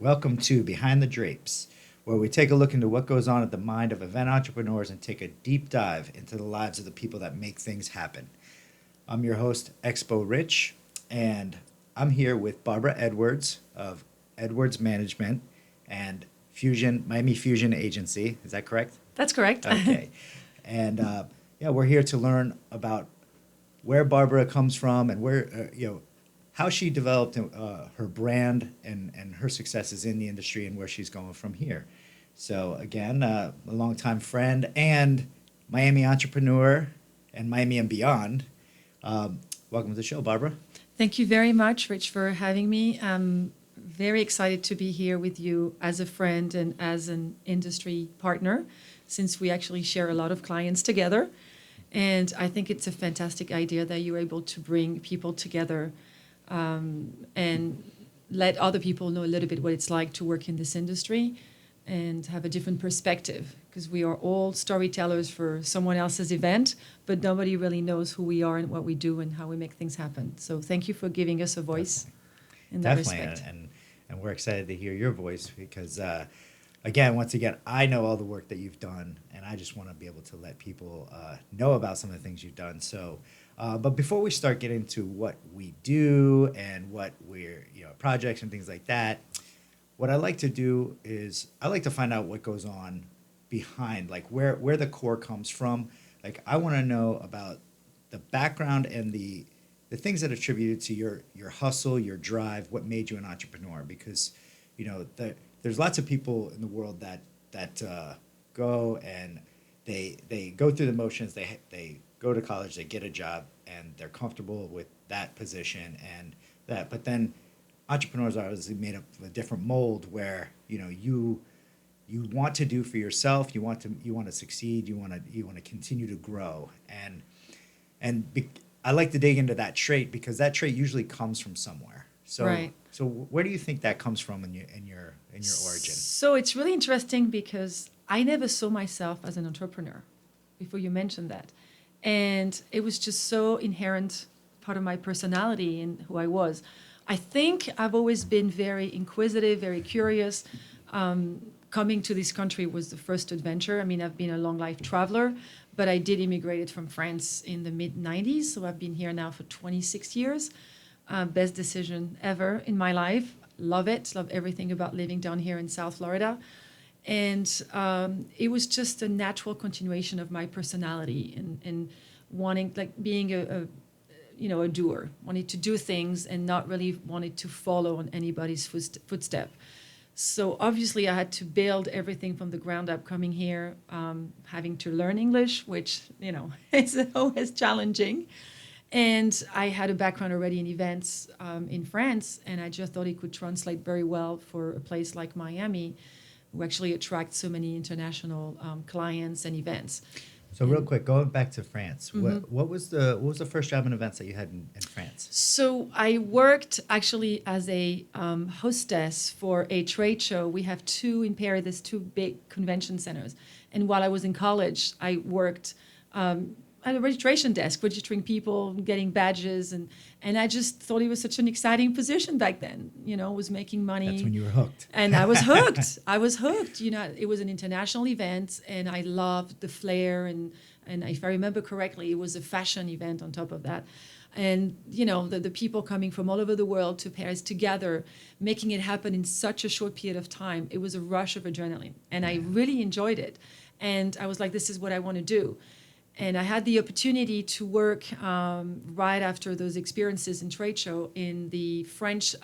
Welcome to Behind the Drapes, where we take a look into what goes on at the mind of event entrepreneurs and take a deep dive into the lives of the people that make things happen. I'm your host, Expo Rich, and I'm here with Barbara Edwards of Edwards Management and Miami Fusion Agency. Is that correct? That's correct. Okay. And we're here to learn about where Barbara comes from and how she developed her brand and her successes in the industry and where she's going from here. So again, a longtime friend and Miami entrepreneur and Miami and beyond. Welcome to the show, Barbara. Thank you very much, Rich, for having me. I'm very excited to be here with you as a friend and as an industry partner, since we actually share a lot of clients together. And I think it's a fantastic idea that you're able to bring people together and let other people know a little bit what it's like to work in this industry and have a different perspective, because we are all storytellers for someone else's event, but nobody really knows who we are and what we do and how we make things happen. So thank you for giving us a voice in that respect. And we're excited to hear your voice because, once again, I know all the work that you've done, and I just want to be able to let people know about some of the things you've done. So, but before we start getting into what we do and what we're, projects and things like that, what I like to do is I like to find out what goes on behind, like where the core comes from. Like I want to know about the background and the things that attributed to your hustle, your drive, what made you an entrepreneur. Because, there's lots of people in the world that go and they go through the motions. They go to college, they get a job, and they're comfortable with that position and that. But then entrepreneurs are obviously made up of a different mold where you want to do for yourself, you want to succeed, you want to continue to grow, I like to dig into that trait because that trait usually comes from somewhere. So Right. So where do you think that comes from in your origin? So it's really interesting because I never saw myself as an entrepreneur before you mentioned that. And it was just so inherent part of my personality and who I was. I think I've always been very inquisitive, very curious. Coming to this country was the first adventure. I mean, I've been a long life traveler, but I did immigrate from France in the mid-90s. So I've been here now for 26 years. Best decision ever in my life. Love it. Love everything about living down here in South Florida. And it was just a natural continuation of my personality and wanting, like being a doer, wanting to do things and not really wanting to follow on anybody's footstep. So obviously I had to build everything from the ground up coming here, having to learn English, which, is always challenging. And I had a background already in events in France, and I just thought it could translate very well for a place like Miami, who actually attracts so many international clients and events. So real quick, going back to France, what was the first job in events that you had in France? So I worked actually as a hostess for a trade show. We have two in Paris. There's two big convention centers. And while I was in college, I worked at a registration desk, registering people, getting badges, and I just thought it was such an exciting position back then. Was making money. That's when you were hooked. And I was hooked. I was hooked. It was an international event, and I loved the flair. And if I remember correctly, it was a fashion event on top of that. And, the people coming from all over the world to Paris together, making it happen in such a short period of time. It was a rush of adrenaline, and I really enjoyed it. And I was like, this is what I want to do. And I had the opportunity to work right after those experiences in trade show in the French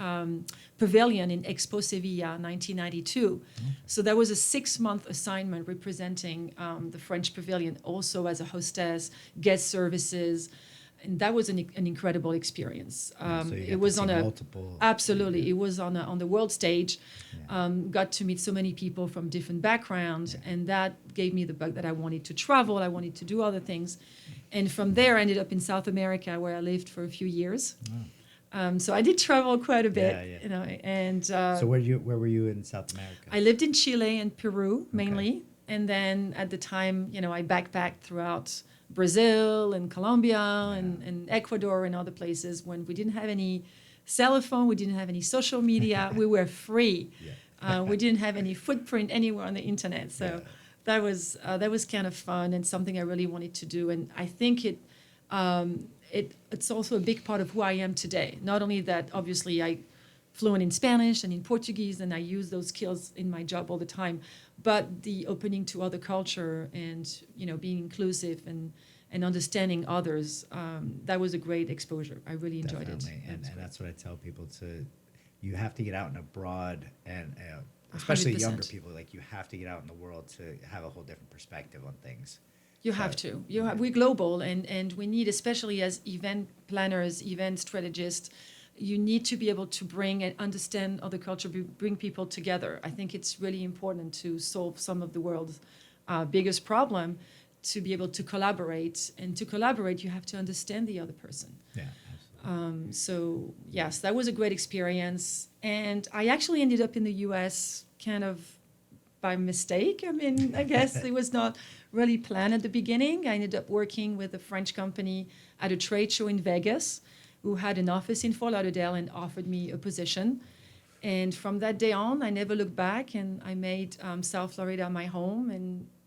pavilion in Expo Sevilla, 1992. So that was a 6-month assignment representing the French pavilion, also as a hostess, guest services. And that was an incredible experience. So it was on multiple. Absolutely, it was on the world stage. Got to meet so many people from different backgrounds, and that gave me the bug that I wanted to travel. I wanted to do other things, and from there I ended up in South America, where I lived for a few years. So I did travel quite a bit, And so where were you in South America? I lived in Chile and Peru mainly, and then at the time, I backpacked throughout Brazil and Colombia and Ecuador and other places when we didn't have any cell phone, we didn't have any social media, we were free. We didn't have any footprint anywhere on the internet. So Yeah. that was kind of fun and something I really wanted to do. And I think it's also a big part of who I am today. Not only that, obviously, I fluent in Spanish and in Portuguese, and I use those skills in my job all the time. But the opening to other culture and being inclusive and understanding others, that was a great exposure. I really enjoyed Definitely. it. And Great. that's what I tell people you have to get out and abroad and especially younger 100%. people, like you have to get out in the world to have a whole different perspective on things. You have to. We're global, and we need, especially as event planners, event strategists, you need to be able to bring and understand other culture, bring people together. I think it's really important to solve some of the world's biggest problem, to be able to collaborate. And to collaborate, you have to understand the other person. Yeah, absolutely. So yes, that was a great experience. And I actually ended up in the US kind of by mistake. I mean, I guess it was not really planned at the beginning. I ended up working with a French company at a trade show in Vegas who had an office in Fort Lauderdale and offered me a position. And from that day on, I never looked back, and I made South Florida my home,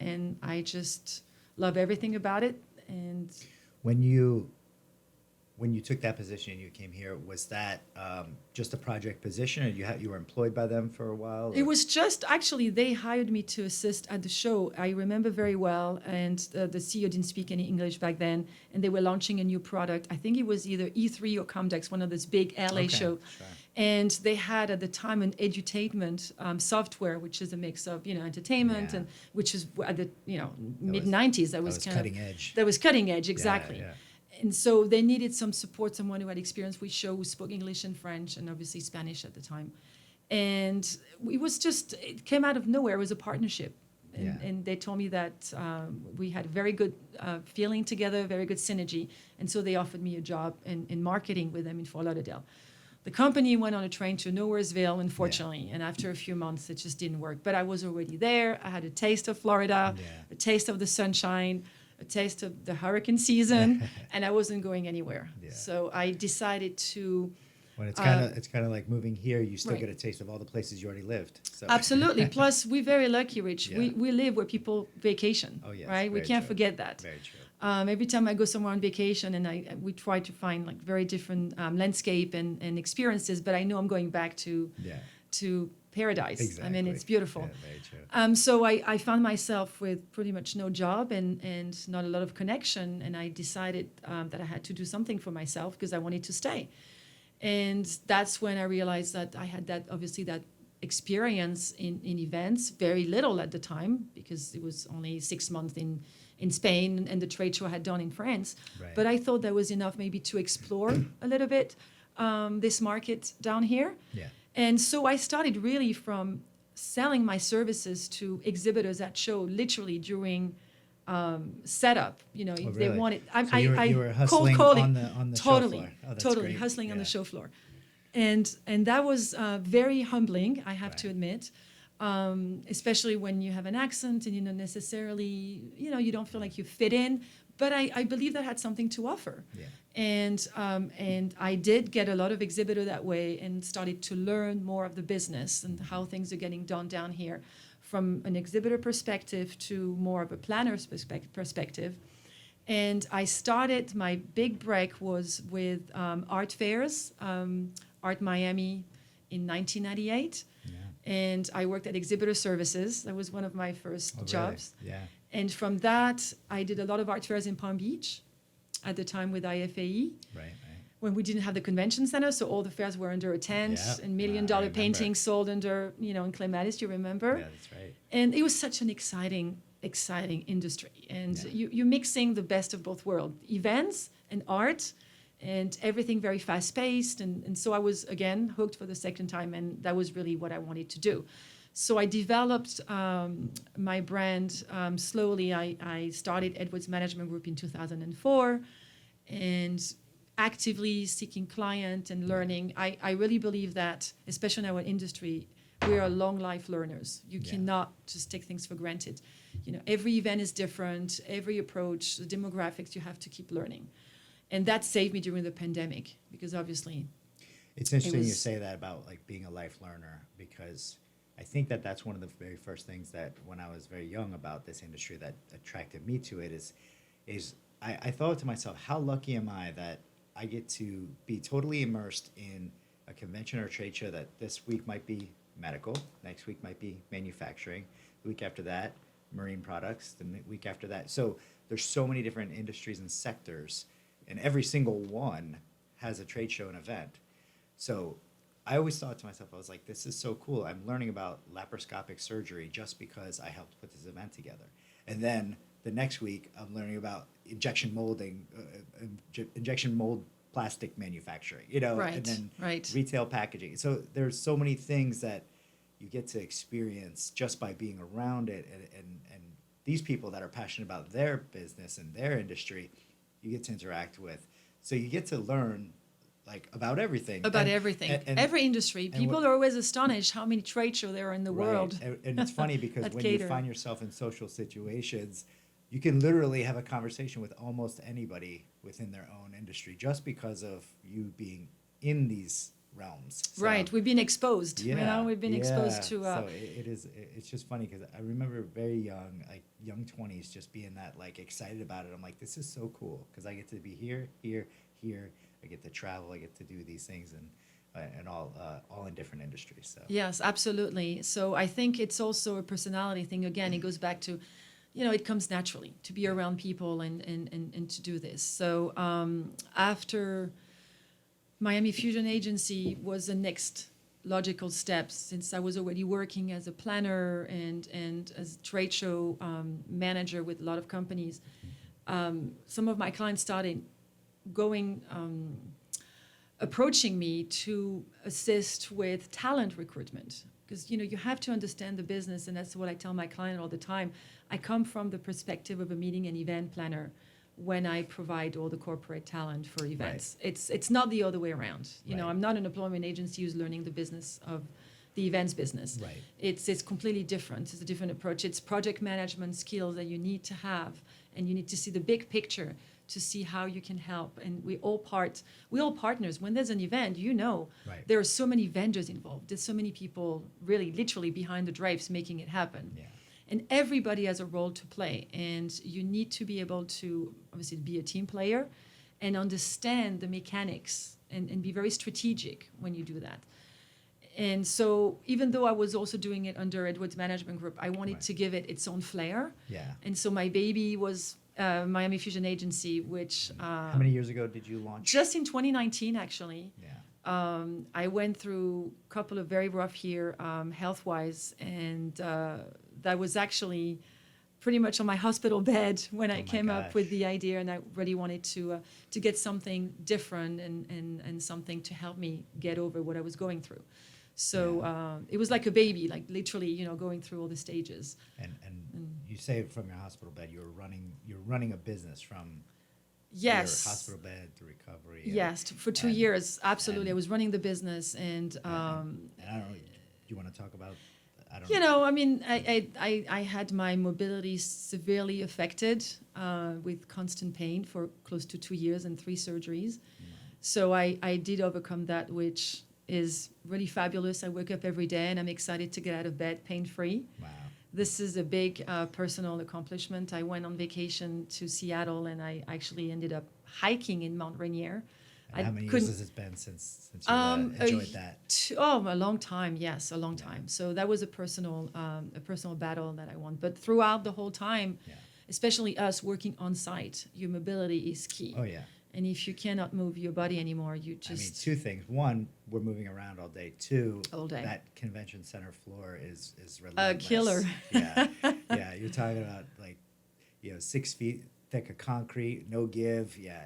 and I just love everything about it. And When you took that position and you came here, was that just a project position, or you were employed by them for a while? it Or? was just actually they hired me to assist at the show. I remember very well, and the CEO didn't speak any English back then, and they were launching a new product. I think it was either E3 or Comdex, one of those big LA Okay, show. sure. And they had at the time an edutainment software, which is a mix of entertainment Yeah. and which is at the mid '90s. That was kind cutting of edge. that was cutting edge, exactly. Yeah. And so they needed some support, someone who had experience with show, who spoke English and French, and obviously Spanish at the time. And it came out of nowhere. It was a partnership. And they told me that we had very good feeling together, very good synergy. And so they offered me a job in marketing with them in Fort Lauderdale. The company went on a train to Nowheresville, unfortunately. And after a few months, it just didn't work. But I was already there. I had a taste of Florida, a taste of the sunshine, a taste of the hurricane season, and I wasn't going anywhere. Yeah. So I decided to. When it's kind of like moving here, you still Right. get a taste of all the places you already lived. So. Absolutely. Plus, we're very lucky, Rich. Yeah. We live where people vacation. Oh, yes, Right? We very can't true. forget that. Very true. Every time I go somewhere on vacation, and we try to find like very different landscape and experiences, but I know I'm going back to paradise. Exactly. I mean, it's beautiful. Yeah, very true. So I found myself with pretty much no job and not a lot of connection, and I decided that I had to do something for myself because I wanted to stay. And that's when I realized that I had that experience in events, very little at the time because it was only 6 months in Spain and the trade show I had done in France. Right. But I thought that was enough maybe to explore a little bit this market down here. Yeah. And so I started really from selling my services to exhibitors at show, literally during setup. If they really? wanted, So you were cold hustling calling on the show totally, floor. Oh, that's totally great. hustling on the Yeah. show floor, and that was very humbling, I have to Right. admit. Especially when you have an accent and necessarily, you don't feel like you fit in. But I believe that had something to offer. Yeah. And I did get a lot of exhibitor that way and started to learn more of the business and how things are getting done down here from an exhibitor perspective to more of a planner's perspective. And I started, my big break was with art fairs, Art Miami in 1998. Yeah. And I worked at Exhibitor Services. That was one of my first Oh, really? jobs. Yeah. And from that, I did a lot of art fairs in Palm Beach at the time with IFAE Right. when we didn't have the convention center. So all the fairs were under a tent Yeah. and $1 million I remember. paintings sold under, in Clematis, you remember? Yeah, that's right. And it was such an exciting industry. And Yeah. you're mixing the best of both worlds, events and art and everything very fast paced. And so I was, again, hooked for the second time. And that was really what I wanted to do. So I developed my brand slowly. I started Edwards Management Group in 2004 and actively seeking client and learning. I really believe that, especially in our industry, we are long life learners. You cannot just take things for granted. Every event is different, every approach, the demographics, you have to keep learning. And that saved me during the pandemic because obviously It's interesting you was- say that about like being a life learner because I think that that's one of the very first things that when I was very young about this industry that attracted me to it is I thought to myself, how lucky am I that I get to be totally immersed in a convention or a trade show that this week might be medical, next week might be manufacturing, the week after that, marine products, the week after that. So there's so many different industries and sectors, and every single one has a trade show and event. So I always thought to myself, I was like, this is so cool. I'm learning about laparoscopic surgery just because I helped put this event together. And then the next week, I'm learning about injection molding, injection mold plastic manufacturing, you know, Right, and then right. retail packaging. So there's so many things that you get to experience just by being around it. And these people that are passionate about their business and their industry, you get to interact with. So you get to learn like about everything. About everything. Every industry. People are always astonished how many trade shows there are in the world. And it's funny because that when cater. you find yourself in social situations, you can literally have a conversation with almost anybody within their own industry just because of you being in these realms. So, Right, we've been exposed. yeah, You know, we've been exposed to. So it's just funny because I remember very young, like young 20s, just being that like excited about it. I'm like, this is so cool because I get to be here. I get to travel. I get to do these things and all in different industries. So Yes, absolutely. So I think it's also a personality thing. Again, it goes back to, you know, it comes naturally to be around people and to do this. So after Miami Fusion Agency was the next logical step since I was already working as a planner and as a trade show manager with a lot of companies. Some of my clients started approaching me to assist with talent recruitment because you know you have to understand the business, and that's what I tell my client all the time. I come from the perspective of a meeting and event planner when I provide all the corporate talent for events. Right. It's not the other way around. You know, I'm not an employment agency who's learning the business of the events business. Right. It's completely different. It's a different approach. It's project management skills that you need to have, and you need to see the big picture to see how you can help. And we all partners. When there's an event, you know, right. there are so many vendors involved. There's so many people really literally behind the drapes making it happen. Yeah. And everybody has a role to play. And you need to be able to obviously be a team player and understand the mechanics and be very strategic when you do that. And so even though I was also doing it under Edwards Management Group, I wanted to give it its own flair. Yeah. And so my baby was Miami Fusion Agency, which... How many years ago did you launch? Just in 2019, actually. Yeah. I went through a couple of very rough years health-wise, and that was actually pretty much on my hospital bed when I came up with the idea, and I really wanted to get something different and something to help me get over what I was going through. So it was like a baby, like literally, you know, going through all the stages. And you say from your hospital bed, you're running a business from your hospital bed to recovery. Yes, for 2 years, absolutely. I was running the business, and I don't know. Do you want to talk about? I don't you know, I mean, I had my mobility severely affected with constant pain for close to 2 years and 3 surgeries. So I did overcome that, which is really fabulous. I wake up every day and I'm excited to get out of bed pain-free. Wow. This is a big personal accomplishment. I went on vacation to Seattle and I actually ended up hiking in Mount Rainier. And how many years has it been since you enjoyed that? A long time. Yes, a long time. So that was a personal battle that I won. But throughout the whole time, especially us working on site, your mobility is key. Oh yeah. And if you cannot move your body anymore, you just... I mean, 2 things. 1, we're moving around all day. 2, all day. That convention center floor is relentless. A killer. Yeah, you're talking about like, 6 feet thick of concrete, no give. Yeah.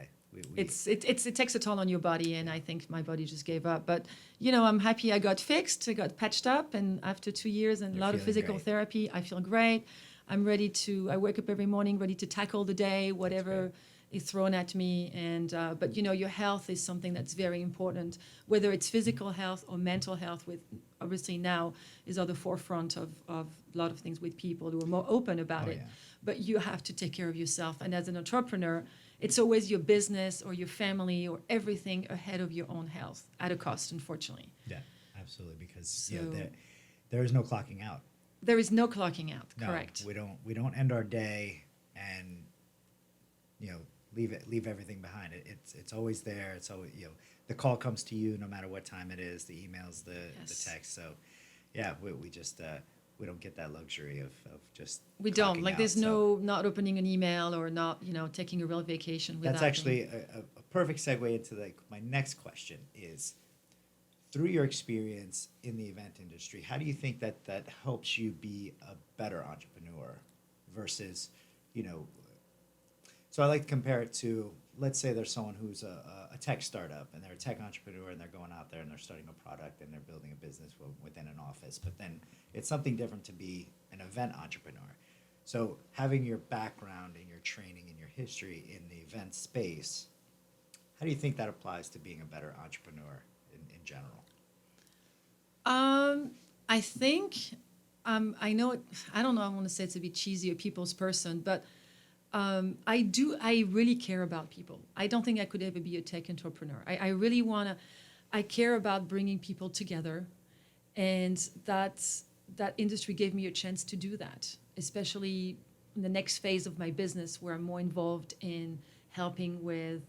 It takes a toll on your body, and I think my body just gave up. But, you know, I'm happy I got fixed. I got patched up, and after 2 years and a lot of physical therapy, I feel great. I wake up every morning ready to tackle the day, whatever is thrown at me. And but you know, your health is something that's very important, whether it's physical health or mental health, with obviously now is at the forefront of a lot of things with people who are more open about it. But you have to take care of yourself, and as an entrepreneur, it's always your business or your family or everything ahead of your own health at a cost, unfortunately. Yeah, absolutely, because There is no clocking out. There is no clocking out. No, Correct. we don't end our day and leave everything behind. It's always there. It's always the call comes to you no matter what time it is. The emails, the text. So yeah, we just we don't get that luxury of just We don't. clocking Like out. there's So no not opening an email or not taking a real vacation without that's actually a perfect segue into my next question is, through your experience in the event industry, how do you think that helps you be a better entrepreneur versus, so I like to compare it to, let's say there's someone who's a tech startup and they're a tech entrepreneur and they're going out there and they're starting a product and they're building a business within an office, but then it's something different to be an event entrepreneur. So having your background and your training and your history in the event space, how do you think that applies to being a better entrepreneur in general? I think I know it, I don't know, I want to say it's a bit cheesy, a people's person, but I really care about people. I don't think I could ever be a tech entrepreneur. I really want to, I care about bringing people together, and that industry gave me a chance to do that, especially in the next phase of my business where I'm more involved in helping with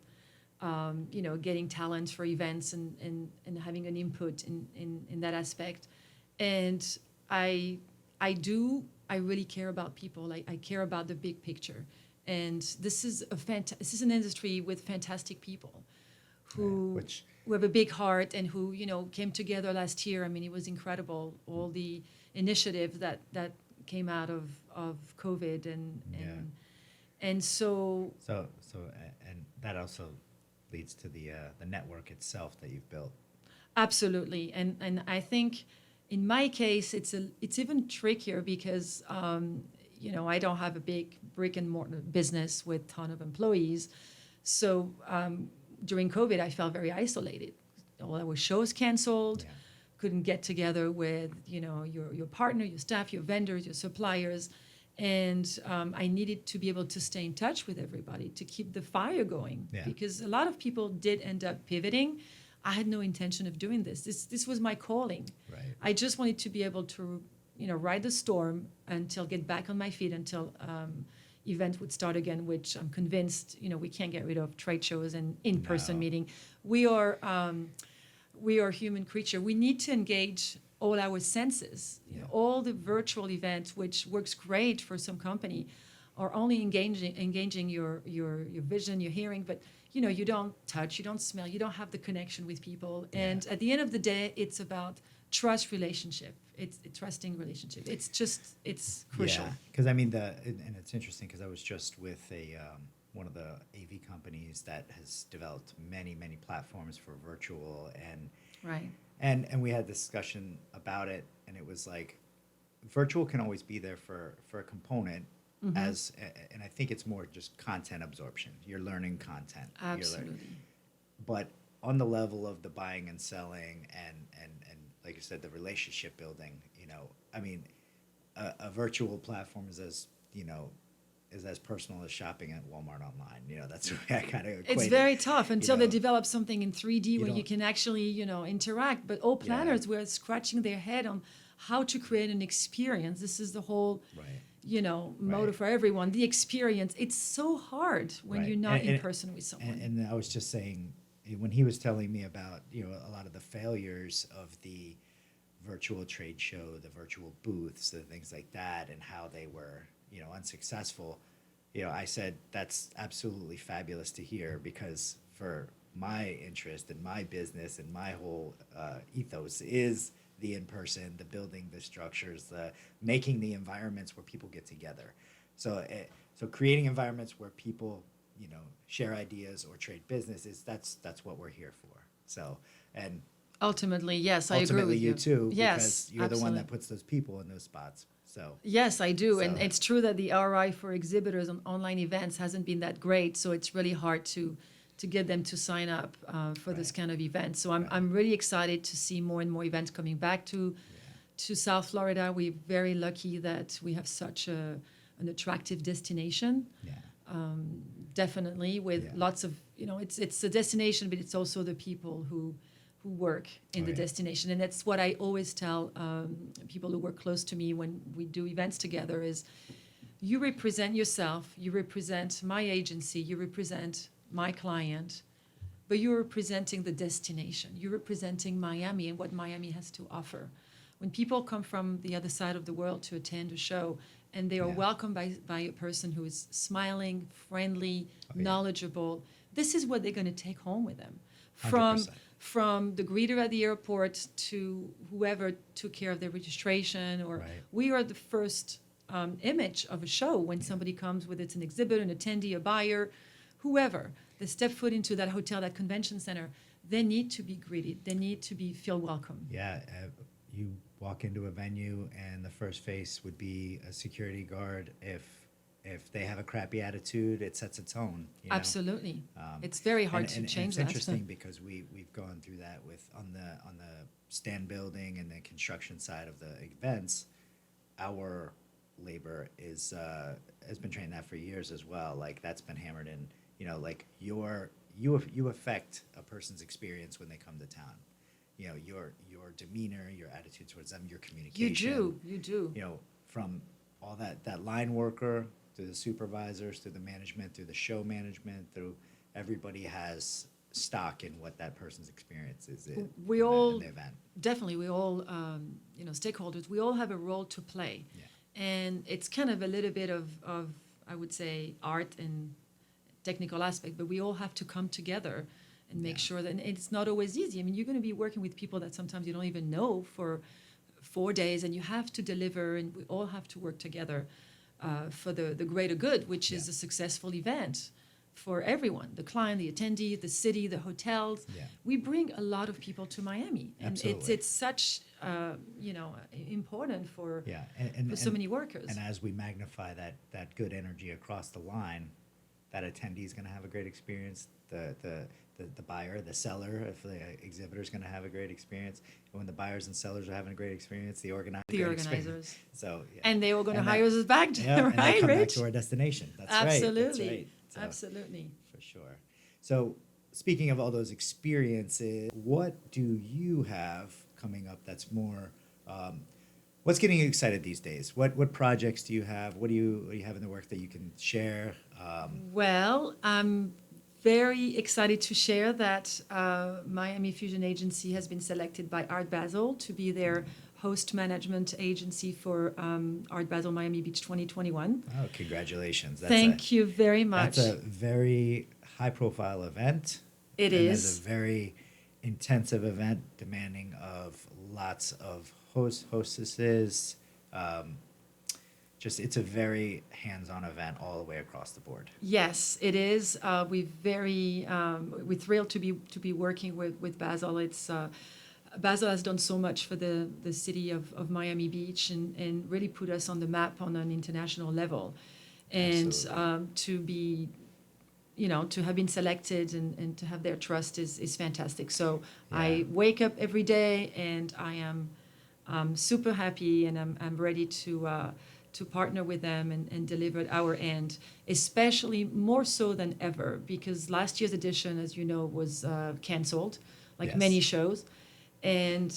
getting talent for events and having an input in that aspect. And I really care about people. I care about the big picture. And this is this is an industry with fantastic people who have a big heart and who came together last year. I mean, it was incredible, all the initiatives that came out of COVID and so and that also leads to the network itself that you've built. Absolutely, and I think in my case it's even trickier because I don't have a big brick and mortar business with a ton of employees, so during COVID I felt very isolated. All our shows canceled. Yeah. Couldn't get together with your partner, your staff, your vendors, your suppliers. And I needed to be able to stay in touch with everybody to keep the fire going, because a lot of people did end up pivoting. I had no intention of doing this. This was my calling. Right. I just wanted to be able to ride the storm until get back on my feet until event would start again, which I'm convinced we can't get rid of trade shows and in-person meeting. We are human creature. We need to engage all our senses. All the virtual events, which works great for some company, are only engaging your vision, your hearing, but you don't touch, you don't smell, you don't have the connection with people. And at the end of the day, it's about trust relationship. It's a trusting relationship. It's crucial. Yeah, because I mean and it's interesting because I was just with one of the AV companies that has developed many platforms for virtual Right. And we had a discussion about it, and it was like virtual can always be there for a component and I think it's more just content absorption. You're learning content. Absolutely. But on the level of the buying and selling and like you said, the relationship building, I mean, a virtual platform is as personal as shopping at Walmart online. That's the way I kind of equate It's very tough until they know. develop something in 3D where you can actually, interact. But all planners were scratching their head on how to create an experience. This is the whole, motto for everyone. The experience. It's so hard when you're not in person with someone. And I was just saying, when he was telling me about, a lot of the failures of the virtual trade show, the virtual booths, the things like that, and how they were, unsuccessful, I said, that's absolutely fabulous to hear, because for my interest and my business and my whole ethos is the in-person, the building, the structures, the making the environments where people get together. So creating environments where people, share ideas or trade businesses, that's what we're here for. So, and ultimately, yes, I agree ultimately with you too, Yes, because you're the one absolutely. that puts those people in those spots. So Yes, I do. And So- it's true that the ROI for exhibitors on online events hasn't been that great. So it's really hard to get them to sign up for this kind of event. So I'm really excited to see more and more events coming back to South Florida. We're very lucky that we have such an attractive destination. Yeah. Definitely with lots of, it's a destination, but it's also the people who who work in the yeah. destination. And that's what I always tell people who work close to me when we do events together is you represent yourself, you represent my agency, you represent my client, but you're representing the destination. You're representing Miami and what Miami has to offer. When people come from the other side of the world to attend a show and they are Yeah. welcomed by a person who is smiling, friendly, Oh, yeah. knowledgeable, this is what they're going to take home with them. 100%. From the greeter at the airport to whoever took care of their registration, or Right. we are the first image of a show when somebody comes, whether it's an exhibit, an attendee, a buyer, whoever, they step foot into that hotel, that convention center, they need to be greeted. They need to feel welcome. Yeah, you walk into a venue and the first face would be a security guard. If they have a crappy attitude, it sets a tone. You know? Absolutely. It's very hard to change it's that. interesting because we've gone through that with on the stand building and the construction side of the events. Our labor is has been trained that for years as well. Like that's been hammered in. You know, like you affect a person's experience when they come to town. You know, your demeanor, your attitude towards them, your communication. You do. You know, from all that line worker through the supervisors, through the management, through the show management, through everybody has stock in what that person's experience is in the event. Definitely, we all, stakeholders, we all have a role to play. Yeah. And it's kind of a little bit of, I would say, art and technical aspect, but we all have to come together and make sure that, and it's not always easy. I mean, you're going to be working with people that sometimes you don't even know for 4 days, and you have to deliver, and we all have to work together for the greater good, which is a successful event for everyone, the client, the attendee, the city, the hotels. Yeah. We bring a lot of people to Miami, and Absolutely. it's such important for Yeah, for so many workers. And as we magnify that good energy across the line, that attendee is going to have a great experience. The buyer, the seller, if the exhibitor is going to have a great experience. And when the buyers and sellers are having a great experience, the organizers. So yeah. And they were going to And hire us back, yeah, and they right, come back Rich? to our destination. That's Absolutely. right. That's right. So, Absolutely. for sure. So speaking of all those experiences, what do you have coming up that's more? What's getting you excited these days? What projects do you have? What do you have in the work that you can share? Well, I'm very excited to share that Miami Fusion Agency has been selected by Art Basel to be their host management agency for Art Basel Miami Beach 2021. Oh, congratulations! Thank you very much. That's a very high-profile event. It and is. It's a very intensive event demanding of lots of hostesses. It's a very hands-on event all the way across the board. Yes, it is. We're thrilled to be working with Basel. It's Basel has done so much for the city of Miami Beach and really put us on the map on an international level. And to be, to have been selected and to have their trust is fantastic. So I wake up every day and I am super happy, and I'm ready to partner with them and deliver at our end, especially more so than ever, because last year's edition, as you know, was canceled, like many shows. And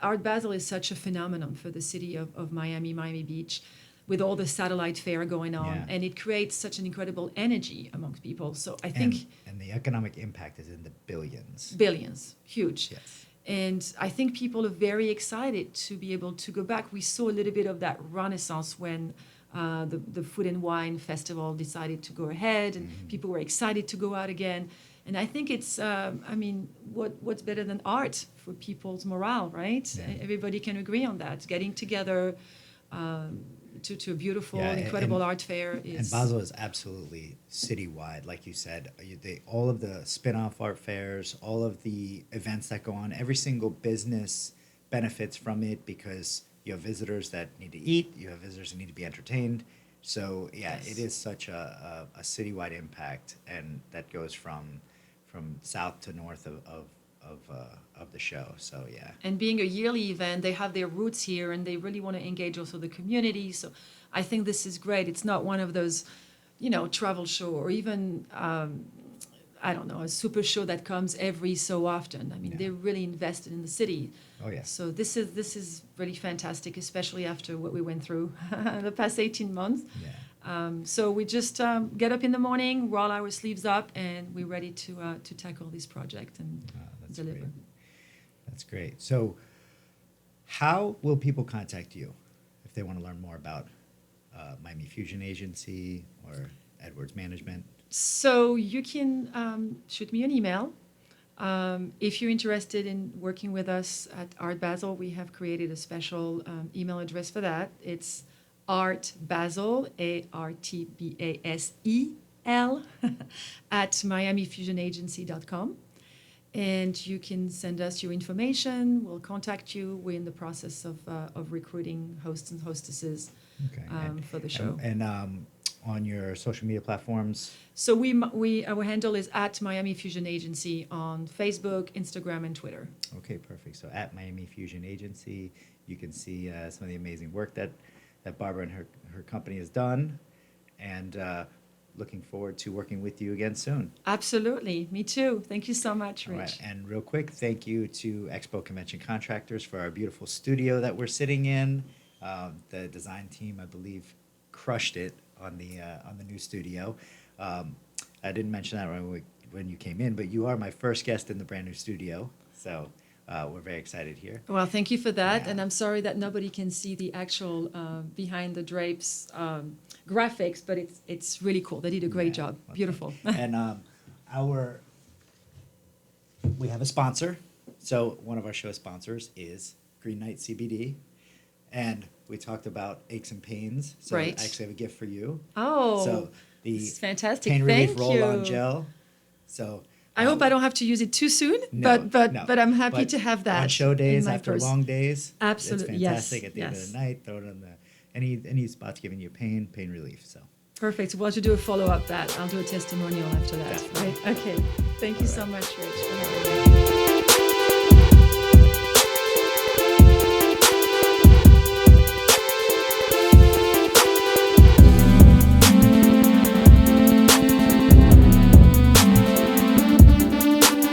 Art Basel is such a phenomenon for the city of Miami Beach, with all the satellite fair going on. Yeah. And it creates such an incredible energy amongst people. So I think... And the economic impact is in the billions. Billions, huge. Yes. And I think people are very excited to be able to go back. We saw a little bit of that renaissance when the Food and Wine Festival decided to go ahead, and people were excited to go out again. And I think it's, what's better than art for people's morale, right? Yeah. Everybody can agree on that. Getting together to a beautiful, incredible art fair is... And Basel is absolutely citywide, like you said. All of the spin-off art fairs, all of the events that go on, every single business benefits from it because you have visitors that need to eat, you have visitors that need to be entertained. So, it is such a citywide impact, and that goes from south to north of the show. So and being a yearly event, they have their roots here, and they really want to engage also the community. So I think this is great. It's not one of those travel show, or even I don't know, a super show that comes every so often. I mean, Yeah. they're really invested in the city. Oh, yeah. So this is really fantastic, especially after what we went through the past 18 months. Yeah. So we just get up in the morning, roll our sleeves up, and we're ready to tackle this project and That's deliver. great. That's great. So, how will people contact you if they want to learn more about Miami Fusion Agency or Edwards Management? So you can shoot me an email. If you're interested in working with us at Art Basel, we have created a special email address for that. It's Art Basel, ARTBASEL, at miamifusionagency.com. And you can send us your information. We'll contact you. We're in the process of recruiting hosts and hostesses Okay. for the show. And on your social media platforms? So our handle is at Miami Fusion Agency on Facebook, Instagram, and Twitter. Okay, perfect. So at Miami Fusion Agency, you can see some of the amazing work that Barbara and her company has done, and looking forward to working with you again soon. Absolutely. Me too. Thank you so much, Rich. All right, and real quick, thank you to Expo Convention Contractors for our beautiful studio that we're sitting in. The design team, I believe, crushed it on the new studio. I didn't mention that when you came in, but you are my first guest in the brand new studio, so we're very excited here. Well, thank you for that. Yeah. And I'm sorry that nobody can see the actual behind the drapes graphics, but it's really cool. They did a great Yeah, job. okay. Beautiful. And we have a sponsor. So one of our show sponsors is Green Knight CBD, and we talked about aches and pains. So Right. I actually have a gift for you. Oh, So the this is fantastic. pain relief Thank roll-on you. gel. So I hope I don't have to use it too soon, No, but no. I'm happy But to have that on show days in my after purse. long days. Absolutely, it's yes, fantastic. At the end of yes. the night, throw it on any spots giving you pain relief. So Perfect. We'll have to do a follow-up that. I'll do a testimonial after that. Definitely. Right? Okay. Thank you All so right. much, Rich. for having me.